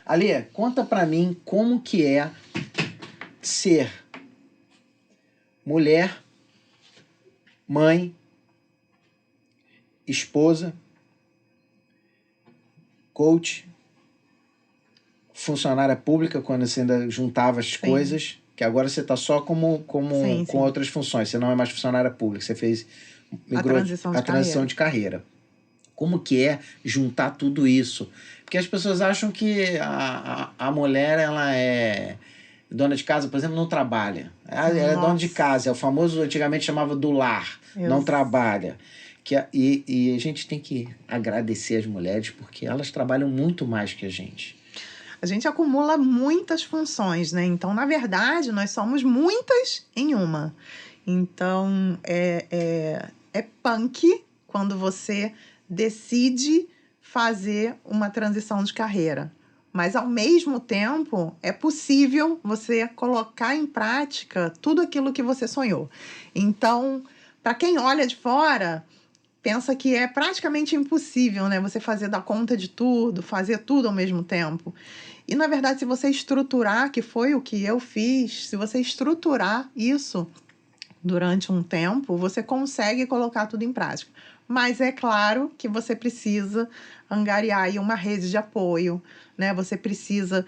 Alê, conta pra mim como que é ser mulher, mãe, esposa, coach, funcionária pública, quando você ainda juntava as coisas, que agora você está só com outras funções, você não é mais funcionária pública, você fez a transição de carreira. Como que é juntar tudo isso? Porque as pessoas acham que a mulher, ela é dona de casa, por exemplo, não trabalha. Ela é dona de casa, é o famoso, antigamente chamava do lar, não trabalha. E a gente tem que agradecer as mulheres, porque elas trabalham muito mais que a gente. A gente acumula muitas funções, né? Então, na verdade, nós somos muitas em uma. Então, é punk quando você decide fazer uma transição de carreira. Mas, ao mesmo tempo, é possível você colocar em prática tudo aquilo que você sonhou. Então, para quem olha de fora, pensa que é praticamente impossível, né? Você dar conta de tudo, fazer tudo ao mesmo tempo. E, na verdade, se você estruturar, que foi o que eu fiz, se você estruturar isso durante um tempo, você consegue colocar tudo em prática. Mas é claro que você precisa angariar aí uma rede de apoio, né? Você precisa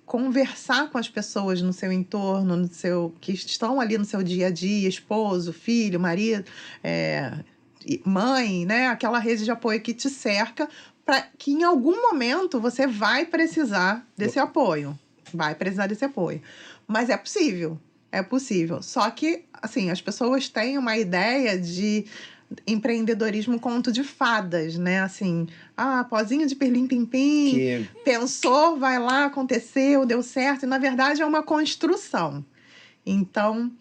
conversar com as pessoas no seu entorno, que estão ali no seu dia a dia, esposo, filho, marido, mãe, né? Aquela rede de apoio que te cerca, para que em algum momento você vai precisar desse apoio. Vai precisar desse apoio. Mas é possível. É possível. Só que, assim, as pessoas têm uma ideia de empreendedorismo conto de fadas, né? Assim, pozinho de pirlim-pim-pim, pensou, vai lá, aconteceu, deu certo. E, na verdade, é uma construção. Então,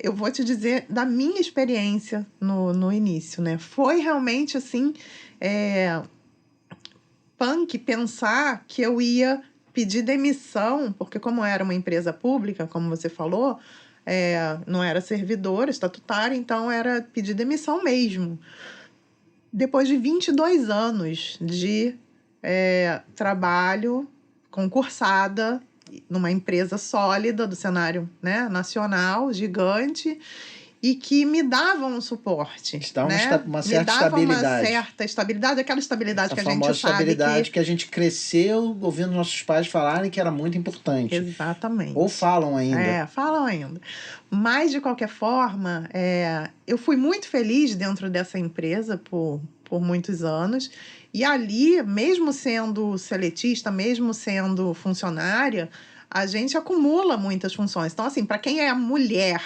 eu vou te dizer da minha experiência no início, né? Foi realmente, assim, punk pensar que eu ia pedir demissão, porque como era uma empresa pública, como você falou, não era servidora estatutária, então era pedir demissão mesmo. Depois de 22 anos de trabalho, concursada, numa empresa sólida do cenário, né, nacional, gigante, e que me davam um suporte. Uma certa estabilidade. Uma certa estabilidade, aquela estabilidade que a gente sabe. A famosa estabilidade que a gente cresceu ouvindo nossos pais falarem que era muito importante. Exatamente. Ou falam ainda. Falam ainda. Mas, de qualquer forma, eu fui muito feliz dentro dessa empresa por muitos anos. E ali, mesmo sendo seletista, mesmo sendo funcionária, a gente acumula muitas funções. Então, assim, para quem é mulher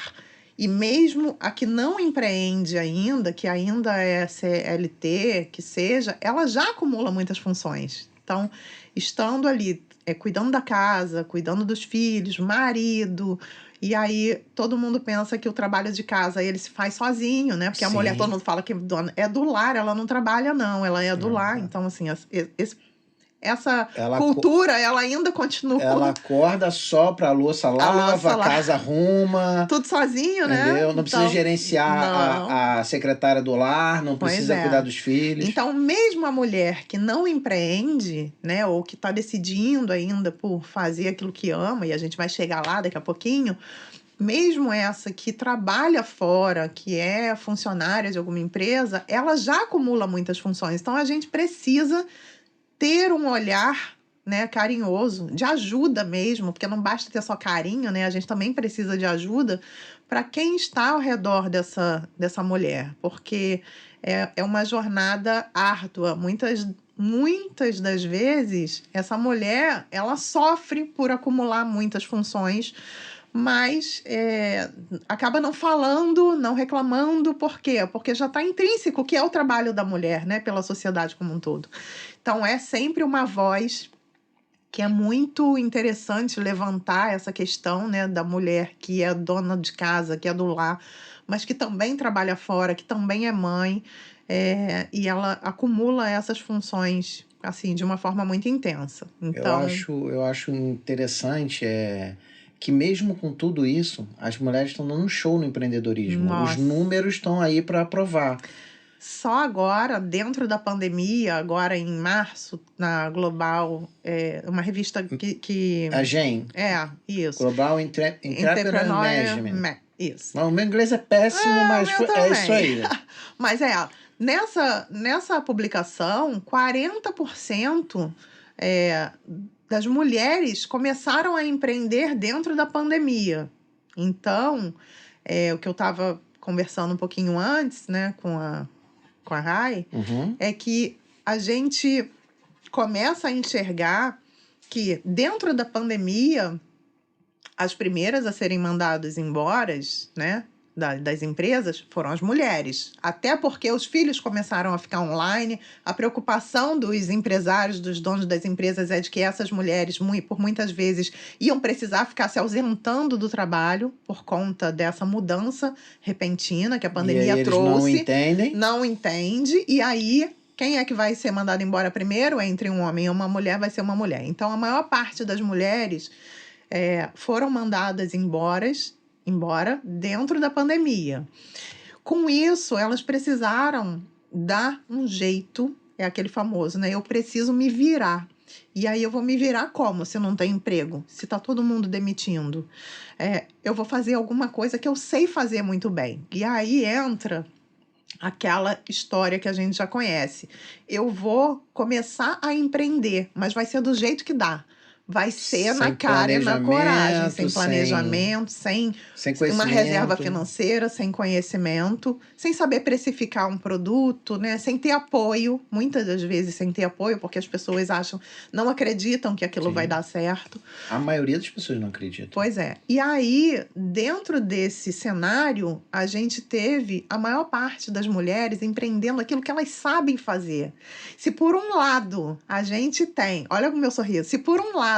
e mesmo a que não empreende ainda, que ainda é CLT, que seja, ela já acumula muitas funções. Então, estando ali, cuidando da casa, cuidando dos filhos, marido, e aí todo mundo pensa que o trabalho de casa ele se faz sozinho, né? Porque a mulher, todo mundo fala que é do lar, ela não trabalha, não, ela é do lar. Então, assim, essa cultura, ela ainda continua. Ela acorda só pra louça, lava, a casa arruma. Tudo sozinho, né? Entendeu? Não precisa gerenciar a secretária do lar, não precisa cuidar dos filhos. Então, mesmo a mulher que não empreende, né, ou que está decidindo ainda por fazer aquilo que ama, e a gente vai chegar lá daqui a pouquinho, mesmo essa que trabalha fora, que é funcionária de alguma empresa, ela já acumula muitas funções. Então, a gente precisa ter um olhar, né, carinhoso, de ajuda mesmo, porque não basta ter só carinho, né? A gente também precisa de ajuda para quem está ao redor dessa mulher, porque é uma jornada árdua. Muitas das vezes, essa mulher, ela sofre por acumular muitas funções, mas acaba não falando, não reclamando. Por quê? Porque já está intrínseco que é o trabalho da mulher, né, pela sociedade como um todo. Então, é sempre uma voz que é muito interessante levantar essa questão, né, da mulher que é dona de casa, que é do lar, mas que também trabalha fora, que também é mãe, e ela acumula essas funções assim de uma forma muito intensa. Então, eu acho interessante que mesmo com tudo isso, as mulheres estão dando um show no empreendedorismo. Os números estão aí para provar. Só agora, dentro da pandemia, agora em março, na Global, uma revista que... A GEM. Isso. Global Entrepreneur Management. Isso. Mas o meu inglês é péssimo, mas é isso aí. Mas nessa publicação, 40% das mulheres começaram a empreender dentro da pandemia. Então, o que eu estava conversando um pouquinho antes, né, com a Rai, é que a gente começa a enxergar que dentro da pandemia, as primeiras a serem mandadas embora, né, das empresas foram as mulheres. Até porque os filhos começaram a ficar online. A preocupação dos empresários, dos donos das empresas, é de que essas mulheres, por muitas vezes, iam precisar ficar se ausentando do trabalho por conta dessa mudança repentina que a pandemia trouxe. Não entende. E aí, quem é que vai ser mandado embora primeiro? Entre um homem e uma mulher, vai ser uma mulher. Então, a maior parte das mulheres foram mandadas embora dentro da pandemia. Com isso, elas precisaram dar um jeito, aquele famoso, né? Eu preciso me virar. E aí eu vou me virar como? Se não tem emprego? Se está todo mundo demitindo? Eu vou fazer alguma coisa que eu sei fazer muito bem. E aí entra aquela história que a gente já conhece. Eu vou começar a empreender, mas vai ser do jeito que dá. Vai ser na cara e na coragem, sem planejamento, sem uma reserva financeira, sem conhecimento, sem saber precificar um produto, né? Sem ter apoio, muitas das vezes sem ter apoio, porque as pessoas não acreditam que aquilo vai dar certo. A maioria das pessoas não acredita. Pois é. E aí, dentro desse cenário, a gente teve a maior parte das mulheres empreendendo aquilo que elas sabem fazer. Se por um lado a gente tem... Olha o meu sorriso. Se por um lado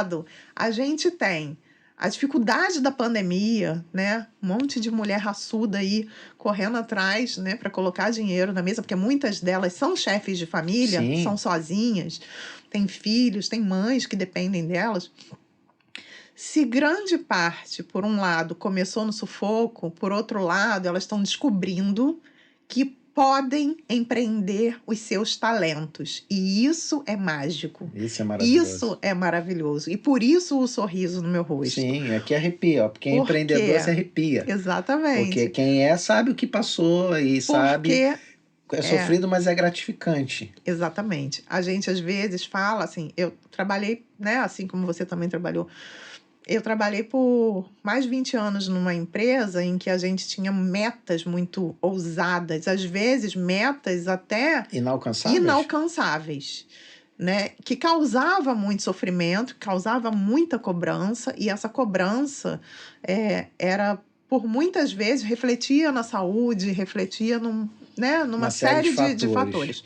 a gente tem a dificuldade da pandemia, né? Um monte de mulher raçuda aí correndo atrás, né, para colocar dinheiro na mesa, porque muitas delas são chefes de família, são sozinhas, têm filhos, têm mães que dependem delas. Se grande parte, por um lado, começou no sufoco, por outro lado, elas estão descobrindo que podem empreender os seus talentos. E isso é mágico. Isso é maravilhoso. Isso é maravilhoso. E por isso o sorriso no meu rosto. Sim, aqui arrepia. Porque empreendedor se arrepia. Exatamente. Porque quem sabe o que passou e sabe... É sofrido, mas é gratificante. Exatamente. A gente, às vezes, fala assim... Eu trabalhei, né, assim como você também trabalhou... Eu trabalhei por mais de 20 anos numa empresa em que a gente tinha metas muito ousadas. Às vezes, metas até... Inalcançáveis. Né? Que causava muito sofrimento, causava muita cobrança. E essa cobrança era, por muitas vezes, refletia na saúde, refletia numa série de fatores.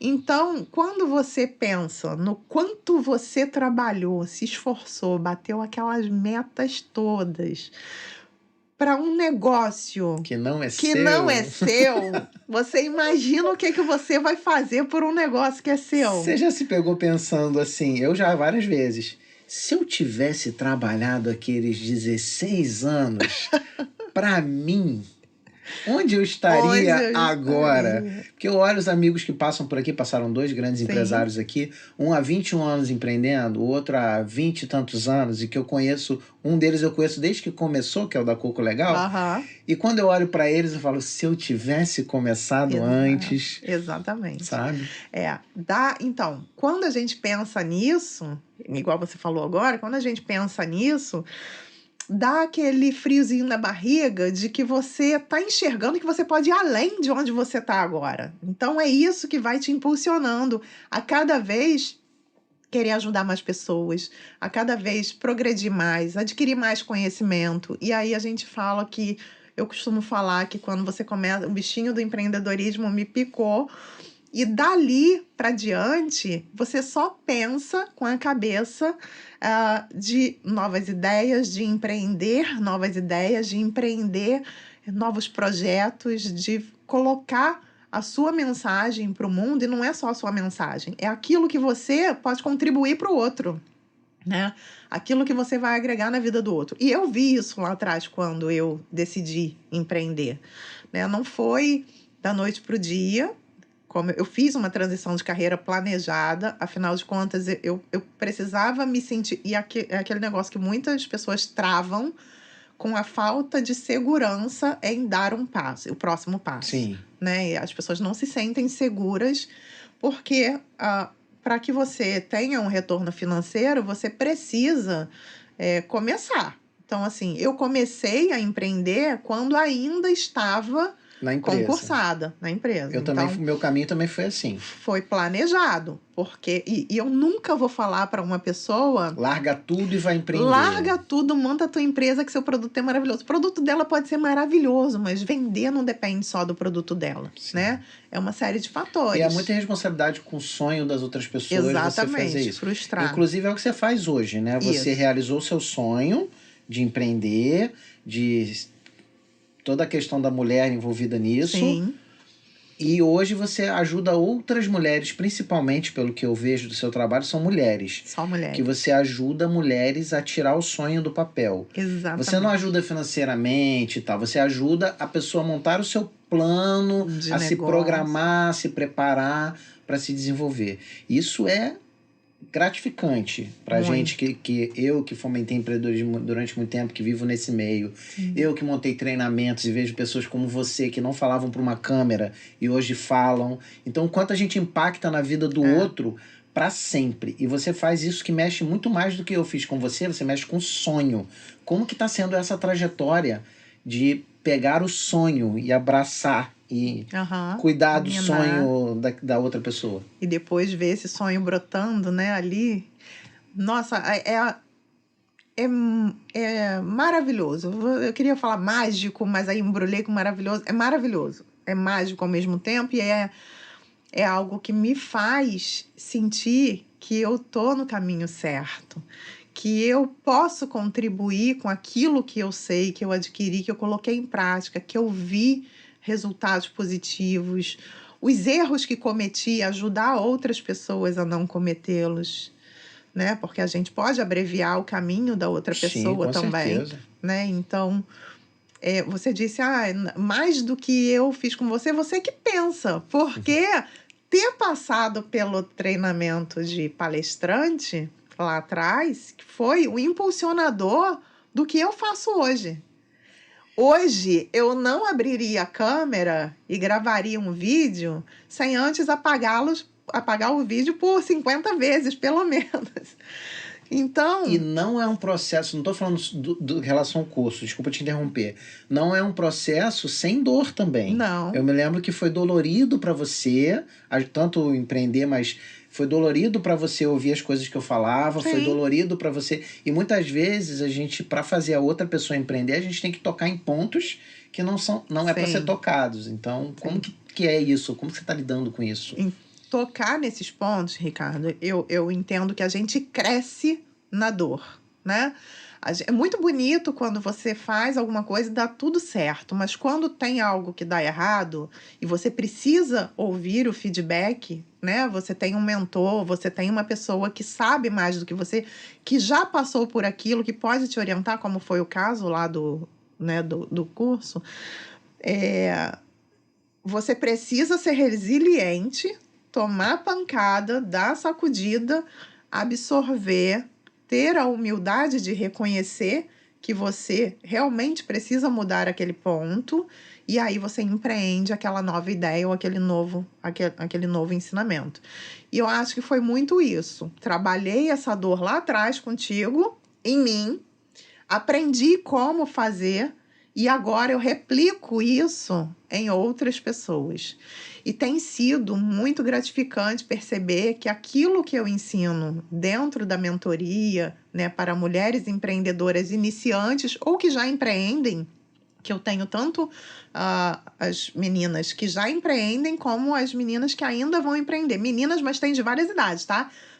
Então, quando você pensa no quanto você trabalhou, se esforçou, bateu aquelas metas todas para um negócio que não é seu, você imagina o que você vai fazer por um negócio que é seu. Você já se pegou pensando assim, eu já várias vezes, se eu tivesse trabalhado aqueles 16 anos para mim... Onde eu estaria agora? Porque eu olho os amigos que passam por aqui, passaram 2 grandes empresários aqui, um há 21 anos empreendendo, o outro há 20 e tantos anos, e que eu conheço, um deles eu conheço desde que começou, que é o da Coco Legal. E quando eu olho para eles, eu falo, se eu tivesse começado antes... Exatamente. Sabe? Então, quando a gente pensa nisso, igual você falou agora, quando a gente pensa nisso... dá aquele friozinho na barriga de que você está enxergando que você pode ir além de onde você está agora. Então, é isso que vai te impulsionando a cada vez querer ajudar mais pessoas, a cada vez progredir mais, adquirir mais conhecimento. E aí a gente fala que... Eu costumo falar que quando você começa... O bichinho do empreendedorismo me picou. E dali para diante, você só pensa com a cabeça de novas ideias, de empreender novos projetos, de colocar a sua mensagem para o mundo. E não é só a sua mensagem, é aquilo que você pode contribuir para o outro, né? Aquilo que você vai agregar na vida do outro. E eu vi isso lá atrás, quando eu decidi empreender, né? Não foi da noite para o dia, como eu fiz uma transição de carreira planejada, afinal de contas, eu precisava me sentir... E é aquele negócio que muitas pessoas travam com a falta de segurança em dar um passo, o próximo passo. Sim. Né? E as pessoas não se sentem seguras porque, para que você tenha um retorno financeiro, você precisa começar. Então, assim, eu comecei a empreender quando ainda estava concursada na empresa. Meu caminho também foi assim. Foi planejado, porque... E eu nunca vou falar para uma pessoa... Larga tudo e vai empreender. Larga tudo, monta a tua empresa que seu produto é maravilhoso. O produto dela pode ser maravilhoso, mas vender não depende só do produto dela, né? É uma série de fatores. E é muita responsabilidade com o sonho das outras pessoas. Exatamente, você fazer isso. Frustrar. Inclusive é o que você faz hoje, né? Você realizou o seu sonho de empreender, de... toda a questão da mulher envolvida nisso. Sim. E hoje você ajuda outras mulheres, principalmente pelo que eu vejo do seu trabalho, são mulheres. Só mulheres. Que você ajuda mulheres a tirar o sonho do papel. Exatamente. Você não ajuda financeiramente e tal, você ajuda a pessoa a montar o seu plano, a se programar, se preparar para se desenvolver. Isso é gratificante pra gente que fomentei empreendedorismo durante muito tempo, que vivo nesse meio. Sim. Eu que montei treinamentos e vejo pessoas como você que não falavam para uma câmera e hoje falam. Então, o quanto a gente impacta na vida do outro para sempre. E você faz isso que mexe muito mais do que eu fiz com você mexe com sonho. Como que tá sendo essa trajetória de pegar o sonho e abraçar e cuidar do sonho da outra pessoa? E depois ver esse sonho brotando, né, ali. Nossa, é maravilhoso. Eu queria falar mágico, mas aí embrulhei com maravilhoso. É maravilhoso. É mágico ao mesmo tempo e é algo que me faz sentir que eu tô no caminho certo. Que eu posso contribuir com aquilo que eu sei, que eu adquiri, que eu coloquei em prática, que eu vi resultados positivos, os erros que cometi, ajudar outras pessoas a não cometê-los, né? Porque a gente pode abreviar o caminho da outra pessoa também, certeza. Né? Então, você disse, mais do que eu fiz com você, você que pensa, porque ter passado pelo treinamento de palestrante lá atrás foi o impulsionador do que eu faço hoje. Hoje, eu não abriria a câmera e gravaria um vídeo sem antes apagar o vídeo por 50 vezes, pelo menos. Então... E não é um processo, não estou falando do relação ao curso, desculpa te interromper. Não é um processo sem dor também. Não. Eu me lembro que foi dolorido para você, tanto empreender, mas... Foi dolorido para você ouvir as coisas que eu falava, Sim. Foi dolorido para você... E muitas vezes, a gente, para fazer a outra pessoa empreender, a gente tem que tocar em pontos que não é para ser tocados. Então, como que é isso? Como você está lidando com isso? Em tocar nesses pontos, Ricardo, eu entendo que a gente cresce na dor, né? É muito bonito quando você faz alguma coisa e dá tudo certo, mas quando tem algo que dá errado e você precisa ouvir o feedback, né? Você tem um mentor, você tem uma pessoa que sabe mais do que você, que já passou por aquilo, que pode te orientar, como foi o caso lá do curso. Você precisa ser resiliente, tomar pancada, dar sacudida, absorver, ter a humildade de reconhecer que você realmente precisa mudar aquele ponto e aí você empreende aquela nova ideia ou aquele novo ensinamento. E eu acho que foi muito isso. Trabalhei essa dor lá atrás contigo, em mim, aprendi como fazer e agora eu replico isso em outras pessoas. E tem sido muito gratificante perceber que aquilo que eu ensino dentro da mentoria, né, para mulheres empreendedoras iniciantes ou que já empreendem, que eu tenho tanto as meninas que já empreendem como as meninas que ainda vão empreender. Meninas, mas tem de várias idades, tá?